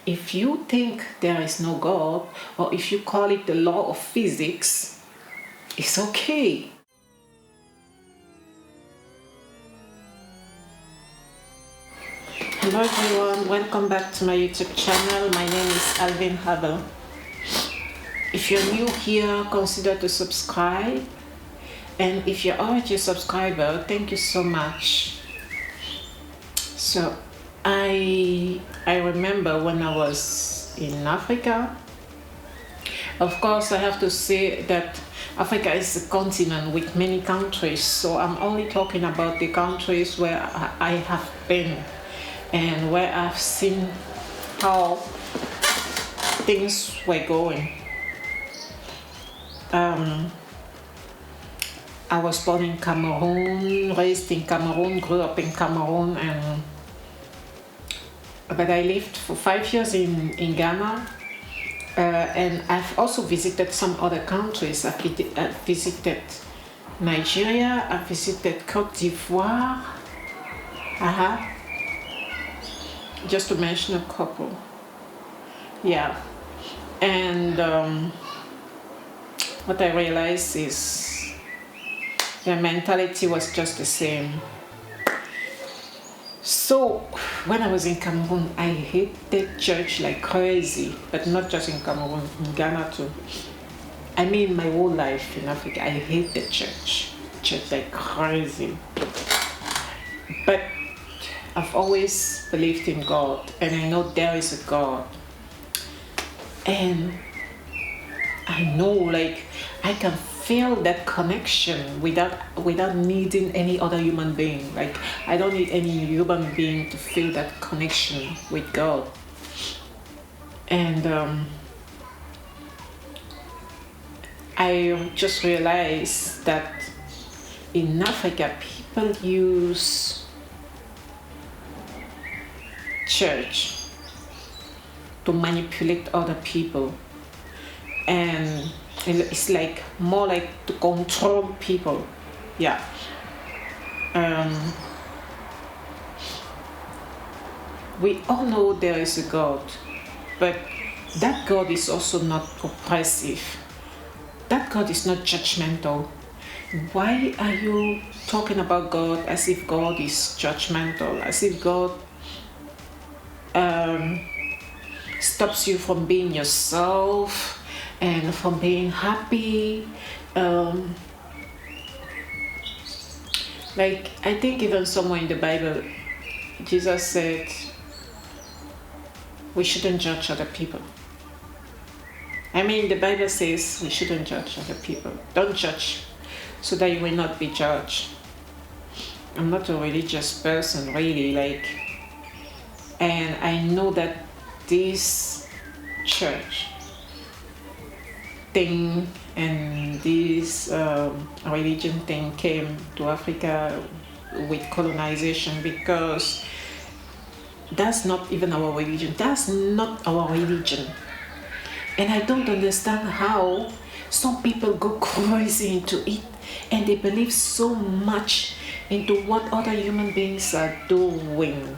If you think there is no God, or if you call it the law of physics, it's okay. Hello everyone, welcome back to my YouTube channel. My name is Alvin Havel. If you're new here, consider to subscribe. And if you're already a subscriber, thank you so much. So I remember when I was in Africa. Of course, I have to say that Africa is a continent with many countries. So I'm only talking about the countries where I have been and where I've seen how things were going. I was born in Cameroon, raised in Cameroon, grew up in Cameroon, but I lived for 5 years in Ghana, and I've also visited some other countries. I've visited Nigeria, I visited Cote d'Ivoire, just to mention a couple. Yeah, and what I realized is their mentality was just the same. So when I was in Cameroon, I hated church like crazy, but not just in Cameroon, in Ghana too. I mean, my whole life in Africa, I hated church like crazy. But I've always believed in God, and I know there is a God. And I know, like, I can feel that connection without needing any other human being. Like, I don't need any human being to feel that connection with God. And I just realized that in Africa, people use church to manipulate other people, and it's like more like to control people. Yeah. We all know there is a God, but that God is also not oppressive. That God is not judgmental. Why are you talking about God as if God is judgmental, as if God stops you from being yourself and from being happy? Like, I think even somewhere in the Bible, Jesus said we shouldn't judge other people. I mean, the Bible says we shouldn't judge other people. Don't judge so that you will not be judged. I'm not a religious person, really, like, and I know that this church thing and this religion thing came to Africa with colonization, because that's not even our religion. That's not our religion. And I don't understand how some people go crazy into it and they believe so much into what other human beings are doing.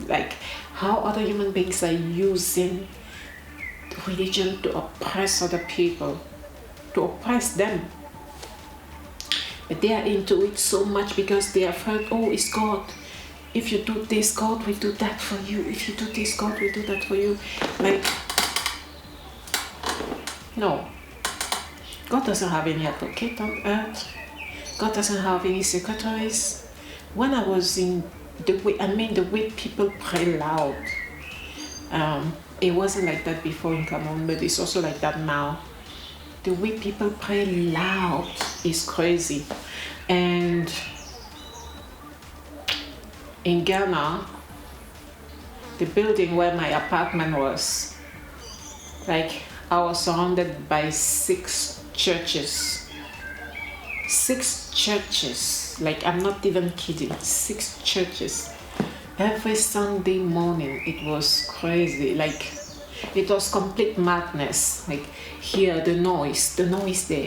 Like, how other human beings are using religion to oppress other people, to oppress them. But they are into it so much because they have heard, oh, it's God. If you do this, God will do that for you. If you do this, God will do that for you. Like, no. God doesn't have any advocate on earth. God doesn't have any secretaries. When I was in the way people pray loud. It wasn't like that before in Cameroon, but it's also like that now. The way people pray loud is crazy. And in Ghana, the building where my apartment was, like, I was surrounded by 6 churches. 6 churches. Like, I'm not even kidding. 6 churches. Every Sunday morning, it was crazy. Like, it was complete madness. Like, here, the noise there,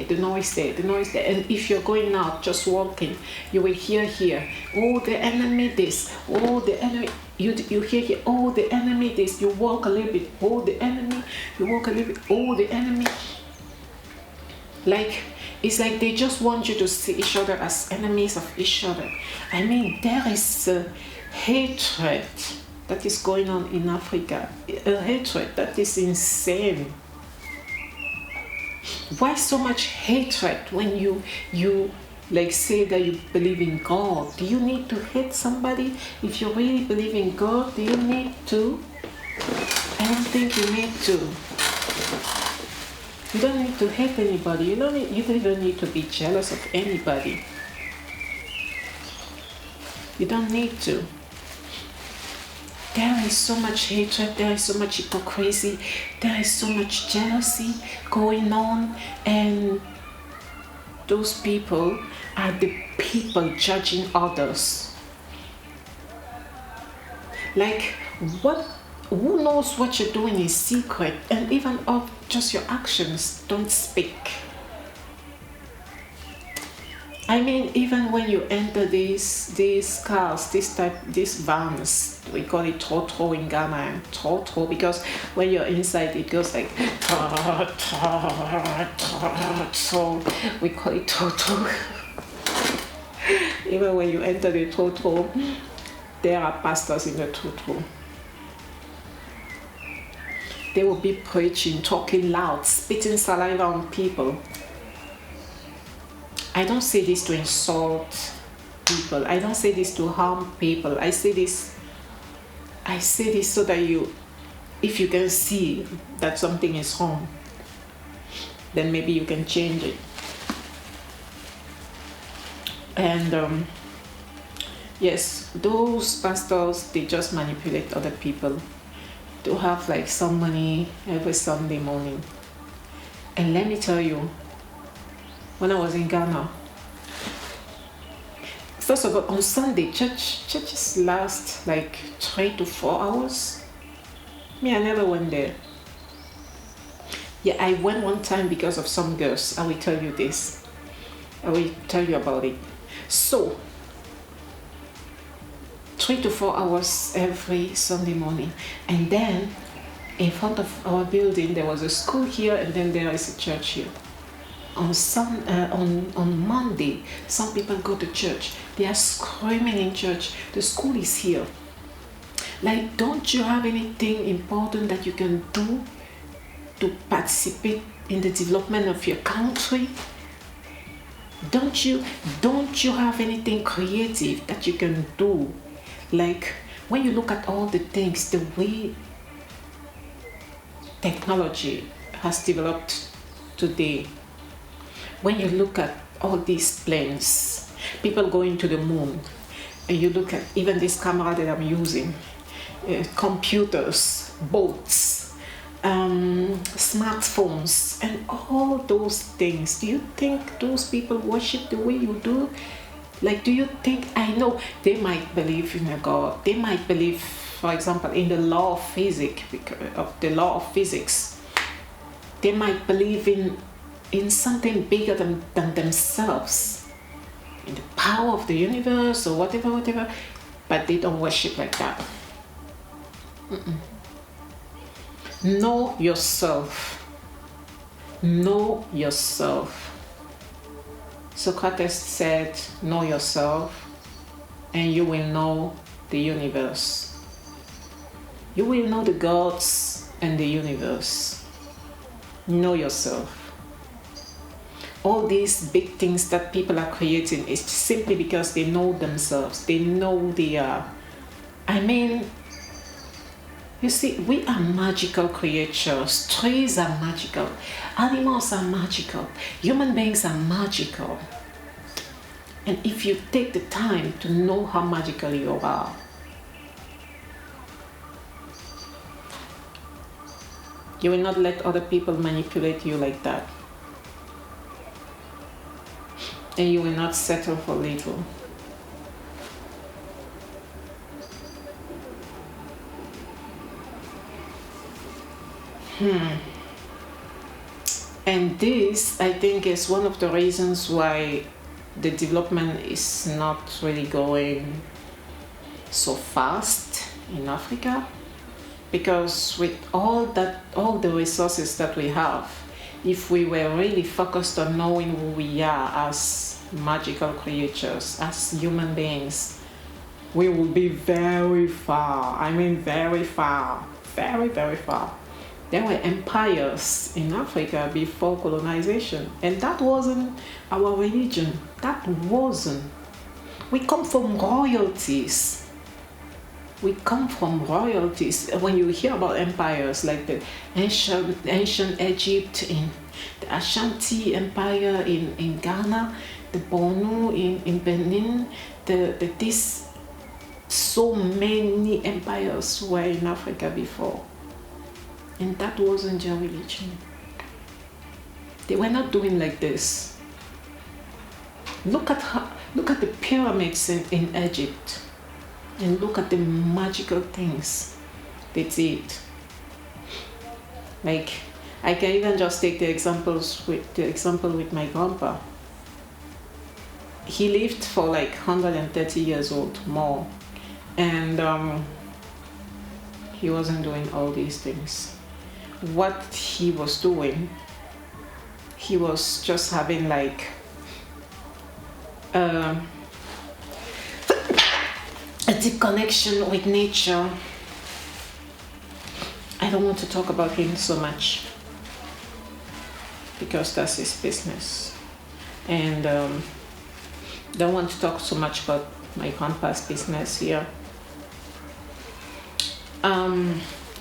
the noise there, the noise there. And if you're going out, just walking, you will hear here, oh, the enemy this, oh, the enemy. you hear, oh, the enemy, this, you walk a little bit, oh, the enemy, you walk a little bit, oh, the enemy. Like, it's like they just want you to see each other as enemies of each other. I mean, there is a hatred that is going on in Africa, a hatred that is insane. Why so much hatred when you like say that you believe in God? Do you need to hate somebody? If you really believe in God, do you need to? I don't think you need to. You don't need to hate anybody. You don't even need to be jealous of anybody. You don't need to. There is so much hatred, there is so much hypocrisy, there is so much jealousy going on, and those people are the people judging others. Like, who knows what you're doing in secret, and even of just your actions don't speak. I mean, even when you enter these cars, these vans, we call it trotro in Ghana, trotro, because when you're inside, it goes like, so we call it trotro. Even when you enter the trotro, there are pastors in the trotro. They will be preaching, talking loud, spitting saliva on people. I don't say this to insult people. I don't say this to harm people. I say this so that if you can see that something is wrong, then maybe you can change it. And yes, those pastors, they just manipulate other people to have like some money every Sunday morning. And let me tell you, when I was in Ghana, first of all, on Sunday, churches last like 3 to 4 hours. Me, I never went there. Yeah, I went one time because of some girls. I will tell you this. I will tell you about it. So, 3 to 4 hours every Sunday morning. And then, in front of our building, there was a school here, and then there is a church here. On Monday, some people go to church. They are screaming in church. The school is here. Like, don't you have anything important that you can do to participate in the development of your country? Don't you have anything creative that you can do? Like, when you look at all the things, the way technology has developed today, when you look at all these planes, people going to the moon, and you look at even this camera that I'm using, computers, boats, smartphones, and all those things, do you think those people worship the way you do? Like, do you think, I know they might believe in a God, they might believe, for example, in the law of physics, they might believe in something bigger than themselves, in the power of the universe or whatever, but they don't worship like that. Know yourself. Know yourself. Socrates said, know yourself and you will know the universe. You will know the gods and the universe. Know yourself. All these big things that people are creating is simply because they know themselves. They know they are. I mean, you see, we are magical creatures. Trees are magical. Animals are magical. Human beings are magical. And if you take the time to know how magical you are, you will not let other people manipulate you like that. And you will not settle for little. And this, I think, is one of the reasons why the development is not really going so fast. in Africa, because with all the resources that we have, if we were really focused on knowing who we are as magical creatures, as human beings, we will be very far. I mean, very far. Very, very far. There were empires in Africa before colonization, and that wasn't our religion. That wasn't. We come from royalties. We come from royalties. When you hear about empires like the ancient Egypt, in the Ashanti Empire in Ghana, the Borno in Benin, this so many empires were in Africa before. And that wasn't their religion. They were not doing like this. Look at the pyramids in Egypt, and look at the magical things they did. Like, I can even just take the example with my grandpa. He lived for like 130 years old, more, and he wasn't doing all these things. What he was doing, he was just having like a deep connection with nature. I don't want to talk about him so much because that's his business, and don't want to talk so much about my grandpa's business here.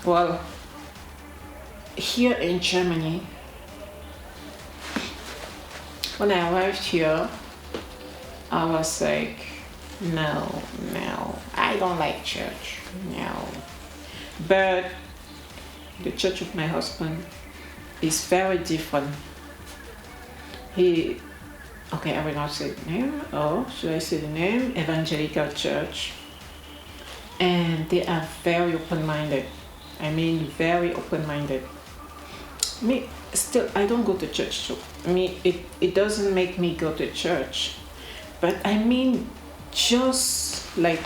Well, here in Germany, when I arrived here, I was like, no, I don't like church, no. But the church of my husband is very different. I will not say the name, or should I say the name? Evangelical Church. And they are very open-minded. I mean, very open-minded. Me, still, I don't go to church, so it doesn't make me go to church. But I mean, just like,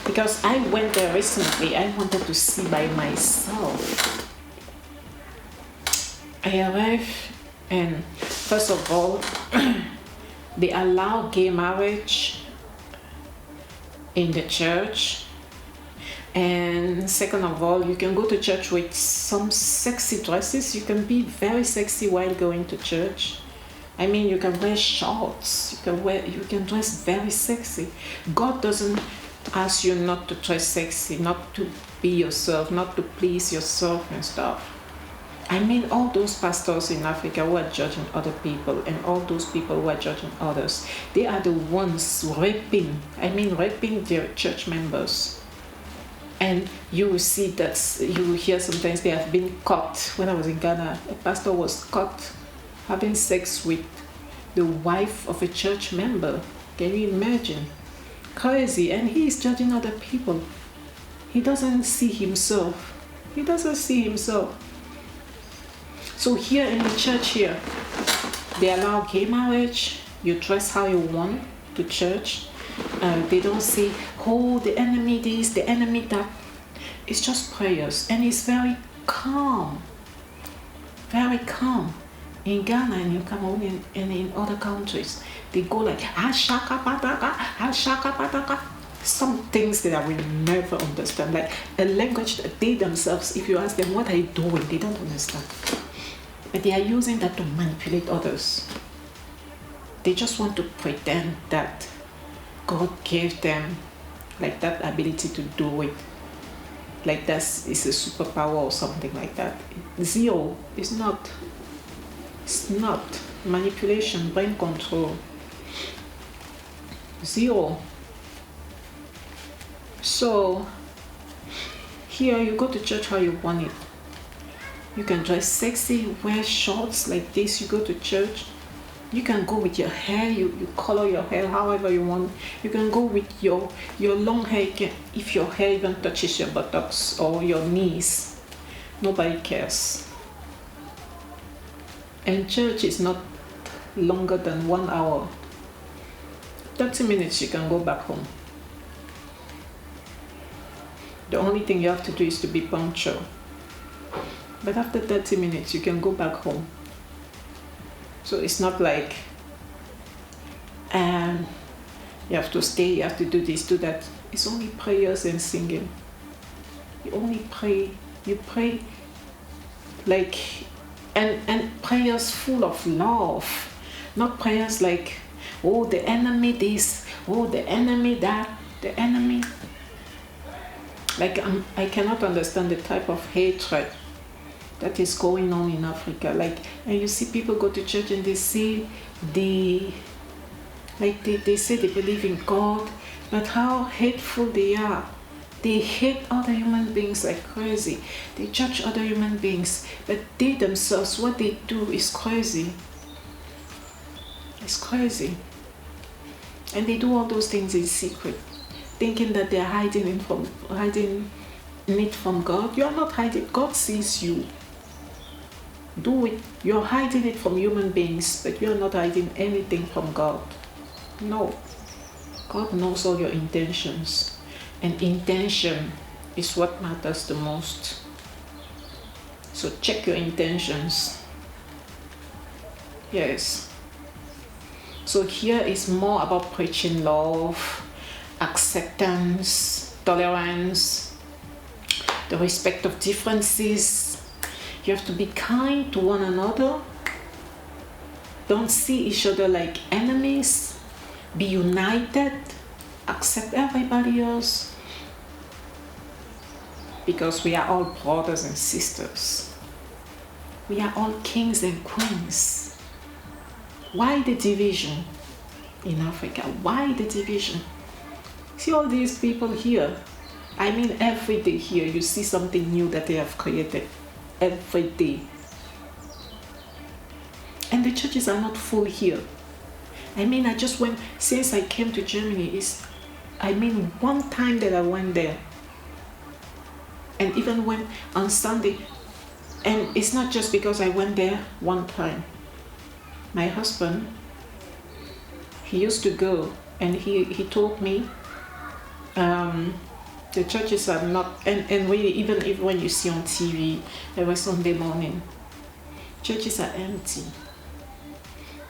because I went there recently, I wanted to see by myself. I arrived, and first of all, they allow gay marriage in the church. And second of all, you can go to church with some sexy dresses. You can be very sexy while going to church. I mean, you can wear shorts. You can dress very sexy. God doesn't ask you not to dress sexy, not to be yourself, not to please yourself and stuff. I mean, all those pastors in Africa who are judging other people, and all those people who are judging others, they are the ones raping their church members. And you will see that, you will hear sometimes they have been caught. When I was in Ghana, a pastor was caught having sex with the wife of a church member. Can you imagine? Crazy. And he is judging other people. He doesn't see himself. So here in the church here, they allow gay marriage. You dress how you want to church. They don't say, oh, the enemy this, the enemy that. It's just prayers, and it's very calm. Very calm. In Ghana and in Cameroon and in other countries, they go like, Ashaka pataka, Ashaka pataka. Some things that I will never understand, like a language that they themselves, if you ask them what are you doing, they don't understand. But they are using that to manipulate others. They just want to pretend that God gave them like that ability to do it. Like that is a superpower or something like that. Zero. It's not. It's not. Manipulation, brain control. Zero. So here you go to church how you want it. You can dress sexy, wear shorts like this, you go to church. You can go with your hair, you color your hair however you want. You can go with your long hair, if your hair even touches your buttocks or your knees. Nobody cares. And church is not longer than 1 hour. 30 minutes you can go back home. The only thing you have to do is to be punctual. But after 30 minutes, you can go back home. So it's not like you have to stay, you have to do this, do that. It's only prayers and singing. You only pray. You pray like, and prayers full of love. Not prayers like, oh, the enemy this, oh, the enemy that, the enemy. Like, I cannot understand the type of hatred that is going on in Africa. Like, and you see people go to church and they say they say they believe in God, but how hateful they are. They hate other human beings like crazy. They judge other human beings, but they themselves, what they do is crazy. It's crazy. And they do all those things in secret, thinking that they're hiding it from God. You're not hiding. God sees you. Do it. You're hiding it from human beings, but you're not hiding anything from God. No. God knows all your intentions. And intention is what matters the most. So check your intentions. Yes. So here is more about preaching love, acceptance, tolerance, the respect of differences. You have to be kind to one another. Don't see each other like enemies. Be united. Accept everybody else. Because we are all brothers and sisters. We are all kings and queens. Why the division in Africa? Why the division? See all these people here. I mean, every day here you see something new that they have created. Every day. And the churches are not full here. I mean, I just went, since I came to Germany, one time that I went there. And even when on Sunday, and it's not just because I went there one time. My husband, he used to go, and he told me the churches are not, and really even if when you see on TV every Sunday morning, churches are empty.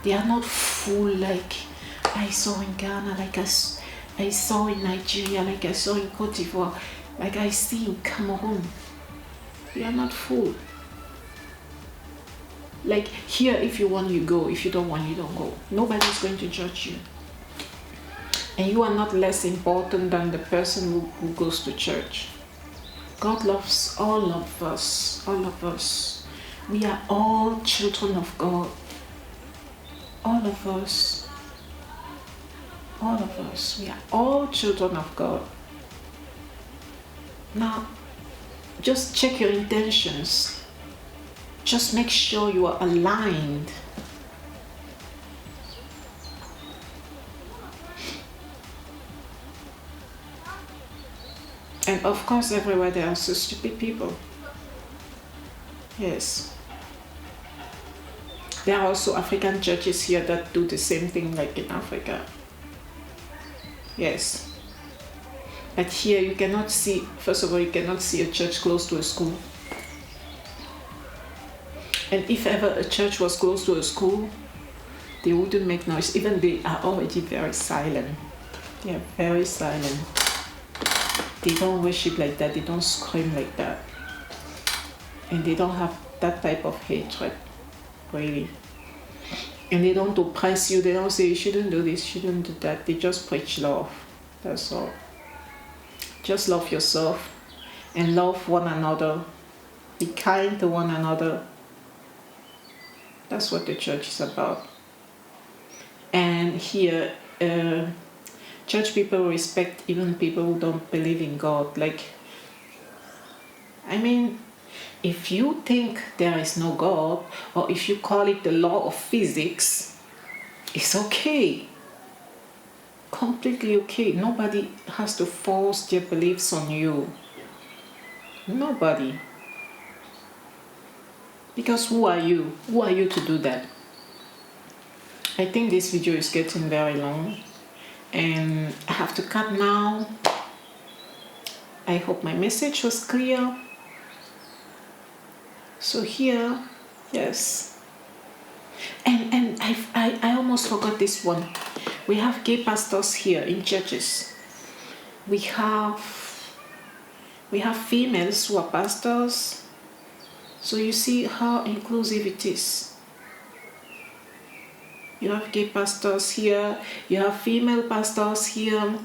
They are not full like I saw in Ghana, like I saw in Nigeria, like I saw in Cote d'Ivoire, like I see in Cameroon. They are not full. Like here, if you want, you go. If you don't want, you don't go. Nobody's going to judge you. And you are not less important than the person who goes to church. God loves all of us. All of us. We are all children of God. All of us. All of us. We are all children of God. Now, just check your intentions. Just make sure you are aligned. And of course, everywhere there are so stupid people. Yes. There are also African churches here that do the same thing like in Africa. Yes. But here you cannot see, first of all, you cannot see a church close to a school. And if ever a church was close to a school, they wouldn't make noise. Even they are already very silent. They are very silent. They don't worship like that. They don't scream like that. And they don't have that type of hatred, really. And they don't oppress you. They don't say you shouldn't do this, you shouldn't do that. They just preach love. That's all. Just love yourself and love one another. Be kind to one another. That's what the church is about. And here, church people respect even people who don't believe in God. Like, I mean, if you think there is no God, or if you call it the law of physics, it's okay. Completely okay. Nobody has to force their beliefs on you. Nobody. Because who are you? Who are you to do that? I think this video is getting very long and I have to cut now. I hope my message was clear. So here, yes. And I almost forgot this one. We have gay pastors here in churches. We have females who are pastors. So you see how inclusive it is. You have gay pastors here, you have female pastors here,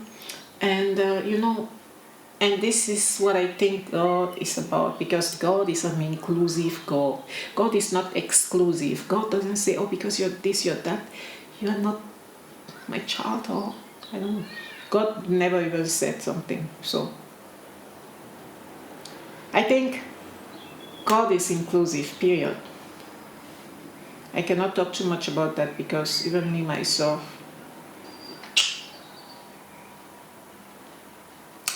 and and this is what I think God is about, because God is an inclusive God. God is not exclusive. God doesn't say, oh, because you're this, you're that, you are not my child, or I don't know. God never even said something. So I think God is inclusive, period. I cannot talk too much about that because even me myself,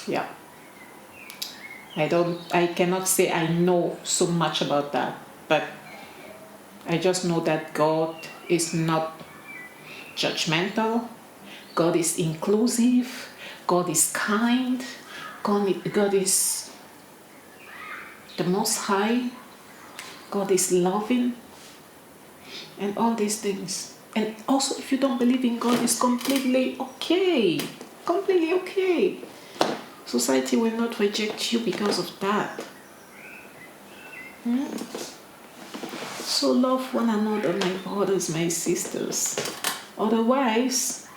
yeah, I cannot say I know so much about that, but I just know that God is not judgmental, God is inclusive, God is kind, God is the Most High, God is loving, and all these things. And also, if you don't believe in God, it's completely okay. Completely okay. Society will not reject you because of that. So love one another, my brothers, my sisters. Otherwise,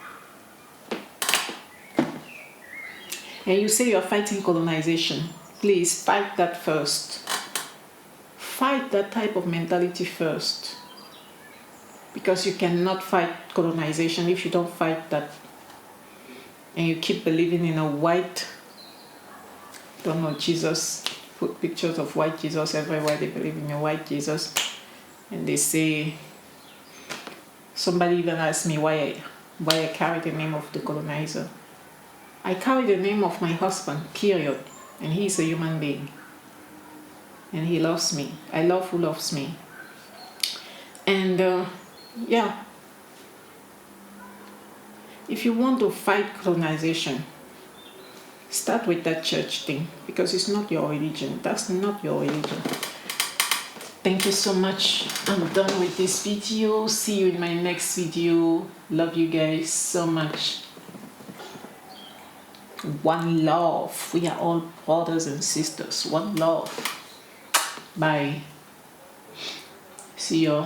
and you say you're fighting colonization, please fight that first. Fight that type of mentality first. Because you cannot fight colonization if you don't fight that. And you keep believing in a white, don't know, Jesus, put pictures of white Jesus everywhere. They believe in a white Jesus. And they say, somebody even asked me why I carry the name of the colonizer. I carry the name of my husband, period. And he's a human being. And he loves me. I love who loves me. And yeah. If you want to fight colonization, start with that church thing, because it's not your religion. That's not your religion. Thank you so much. I'm done with this video. See you in my next video. Love you guys so much. One love. We are all brothers and sisters. One love. Bye. See you.